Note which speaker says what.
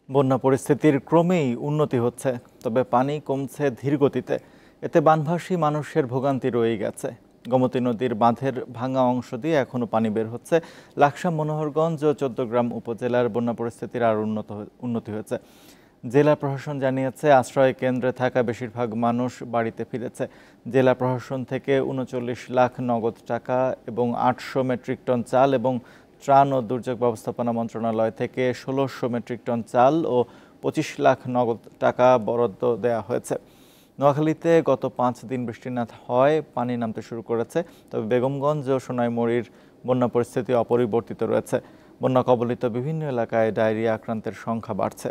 Speaker 1: বন্যা পরিস্থিতির ক্রমেই উন্নতি হচ্ছে, তবে পানি কমছে ধীর গতিতে। এতে বানভাসী মানুষের ভোগান্তি রয়েই গেছে। গোমতী নদীর বাঁধের ভাঙা অংশ দিয়ে এখনও পানি বের হচ্ছে। লাকসাম, মনোহরগঞ্জ ও চৌদ্দগ্রাম উপজেলার বন্যা পরিস্থিতির আরও উন্নতি হয়েছে। জেলা প্রশাসন জানিয়েছে, আশ্রয় কেন্দ্রে থাকা বেশিরভাগ মানুষ বাড়িতে ফিরেছে। জেলা প্রশাসন থেকে ৩৯ লাখ নগদ টাকা এবং ৮০০ মেট্রিক টন চাল এবং ত্রাণ ও দুর্যোগ ব্যবস্থাপনা মন্ত্রণালয় থেকে ১৬০০ মেট্রিক টন চাল ও ২৫ লাখ নগদ টাকা বরাদ্দ দেওয়া হয়েছে। নোয়াখালীতে গত ৫ দিন বৃষ্টি না হয় পানি নামতে শুরু করেছে, তবে বেগমগঞ্জ ও সোনাইমুড়ীর বন্যা পরিস্থিতি অপরিবর্তিত রয়েছে। বন্যা কবলিত বিভিন্ন এলাকায় ডায়রিয়া আক্রান্তের সংখ্যা বাড়ছে।